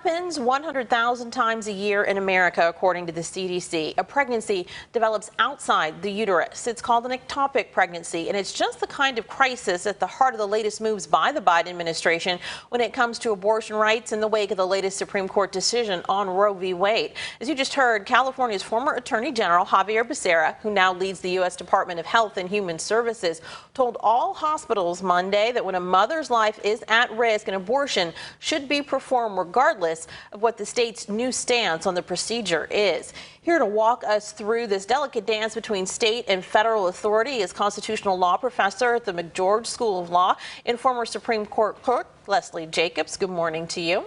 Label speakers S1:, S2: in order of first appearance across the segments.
S1: happens 100,000 times a year in America, according to the CDC. A pregnancy develops outside the uterus. It's called an ectopic pregnancy, and it's just the kind of crisis at the heart of the latest moves by the Biden administration when it comes to abortion rights in the wake of the latest Supreme Court decision on Roe v. Wade. As you just heard, California's former Attorney General Xavier Becerra, who now leads the U.S. Department of Health and Human Services, told all hospitals Monday that when a mother's life is at risk, an abortion should be performed regardless of what the state's new stance on the procedure is. Here to walk us through this delicate dance between state and federal authority is constitutional law professor at the McGeorge School of Law and former Supreme Court clerk Leslie Jacobs. Good morning to you.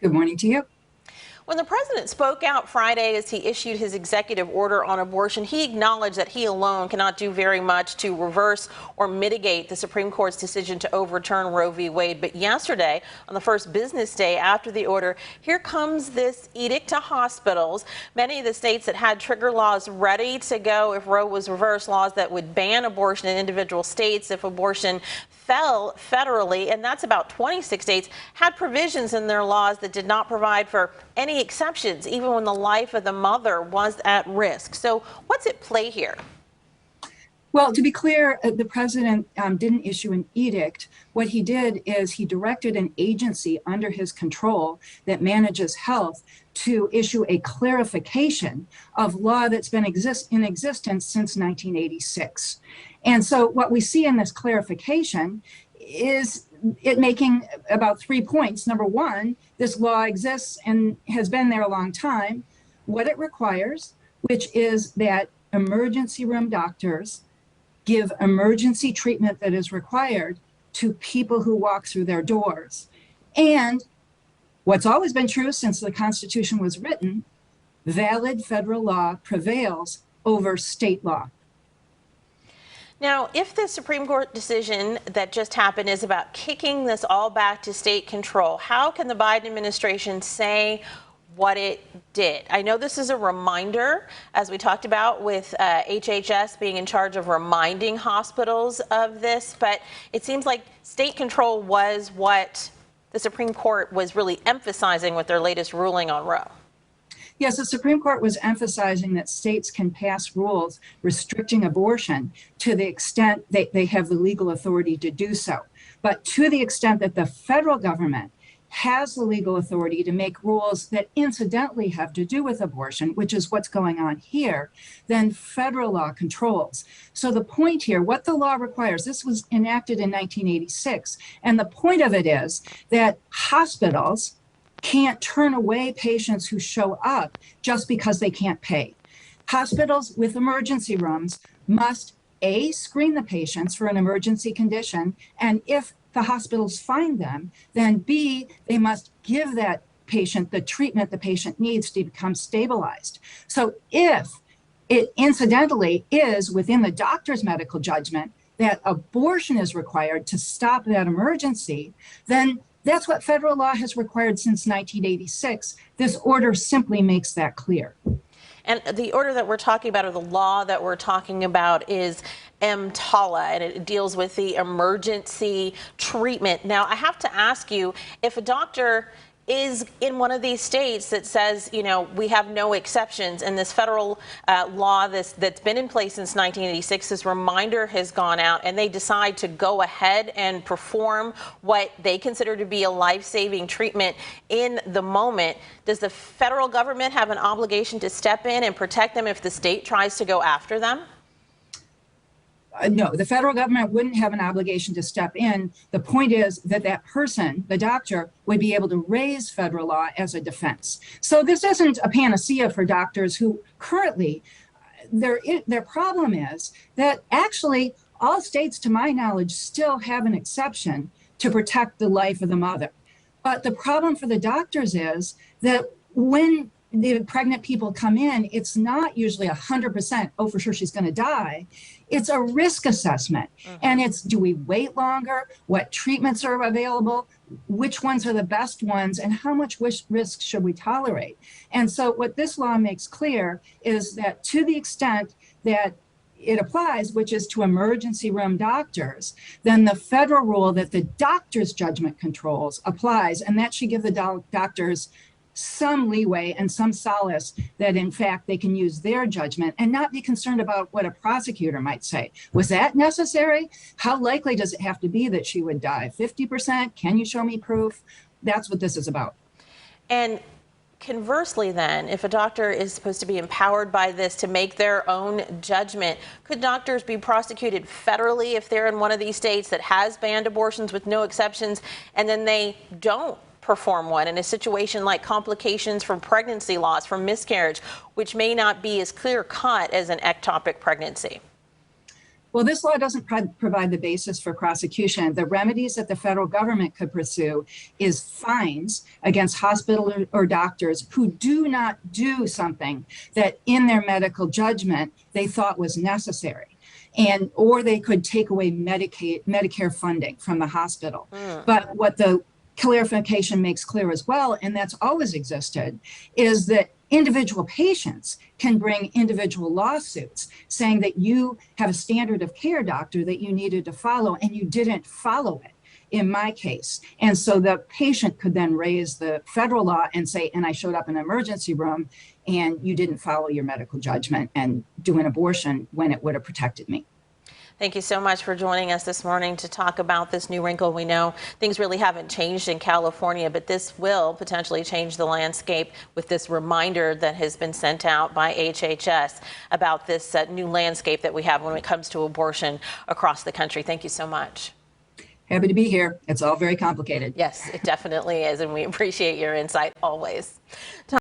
S2: Good morning to you.
S1: When the president spoke out Friday as he issued his executive order on abortion, he acknowledged that he alone cannot do very much to reverse or mitigate the Supreme Court's decision to overturn Roe v. Wade. But yesterday, on the first business day after the order, here comes this edict to hospitals. Many of the states that had trigger laws ready to go if Roe was reversed, laws that would ban abortion in individual states if abortion fell federally, and that's about 26 states, had provisions in their laws that did not provide for any exceptions, even when the life of the mother was at risk. So what's at play here?
S2: Well, to be clear, the president didn't issue an edict. What he did is he directed an agency under his control that manages health to issue a clarification of law that's been in existence since 1986. And so what we see in this clarification is it making about 3 points. Number one, this law exists and has been there a long time. What it requires, which is that emergency room doctors give emergency treatment that is required to people who walk through their doors. And what's always been true since the Constitution was written, valid federal law prevails over state law.
S1: Now, if the Supreme Court decision that just happened is about kicking this all back to state control, how can the Biden administration say what it did? I know this is a reminder, as we talked about, with HHS being in charge of reminding hospitals of this, but it seems like state control was what the Supreme Court was really emphasizing with their latest ruling on Roe.
S2: Yes, the Supreme Court was emphasizing that states can pass rules restricting abortion to the extent they have the legal authority to do so. But to the extent that the federal government has the legal authority to make rules that incidentally have to do with abortion, which is what's going on here, then federal law controls. So the point here, what the law requires, this was enacted in 1986, and the point of it is that hospitals can't turn away patients who show up just because they can't pay. Hospitals with emergency rooms must A, screen the patients for an emergency condition, and if the hospitals find them, then B, they must give that patient the treatment the patient needs to become stabilized. So if it incidentally is within the doctor's medical judgment that abortion is required to stop that emergency, then that's what federal law has required since 1986. This order simply makes that clear.
S1: And the order that we're talking about, or the law that we're talking about, is Mtala, and it deals with the emergency treatment. Now, I have to ask you, if a doctor is in one of these states that says, you know, we have no exceptions, and this federal law that's been in place since 1986, this reminder has gone out, and they decide to go ahead and perform what they consider to be a life-saving treatment in the moment, does the federal government have an obligation to step in and protect them if the state tries to go after them?
S2: No, the federal government wouldn't have an obligation to step in. The point is that that person, the doctor, would be able to raise federal law as a defense. So this isn't a panacea for doctors who currently, their problem is that actually all states, to my knowledge, still have an exception to protect the life of the mother. But the problem for the doctors is that when the pregnant people come in, it's not usually 100%, oh, for sure she's going to die. It's a risk assessment. And it's, do we wait longer? What treatments are available? Which ones are the best ones? And how much risk should we tolerate? And so what this law makes clear is that to the extent that it applies, which is to emergency room doctors, then the federal rule that the doctor's judgment controls applies, and that should give the doctors some leeway and some solace that in fact they can use their judgment and not be concerned about what a prosecutor might say. Was that necessary? How likely does it have to be that she would die? 50%? Can you show me proof? That's what this is about.
S1: And conversely then, if a doctor is supposed to be empowered by this to make their own judgment, could doctors be prosecuted federally if they're in one of these states that has banned abortions with no exceptions, and then they don't perform one in a situation like complications from pregnancy loss, from miscarriage, which may not be as clear-cut as an ectopic pregnancy?
S2: Well, this law doesn't provide the basis for prosecution. The remedies that the federal government could pursue is fines against hospitals or doctors who do not do something that in their medical judgment they thought was necessary. Or they could take away Medicare funding from the hospital. But what the clarification makes clear as well, and that's always existed, is that individual patients can bring individual lawsuits saying that you have a standard of care, doctor, that you needed to follow and you didn't follow it in my case. And so the patient could then raise the federal law and say, and I showed up in an emergency room and you didn't follow your medical judgment and do an abortion when it would have protected me.
S1: Thank you so much for joining us this morning to talk about this new wrinkle. We know things really haven't changed in California, but this will potentially change the landscape with this reminder that has been sent out by HHS about this new landscape that we have when it comes to abortion across the country. Thank you so much.
S2: Happy to be here. It's all very complicated.
S1: Yes, it definitely is, and we appreciate your insight always.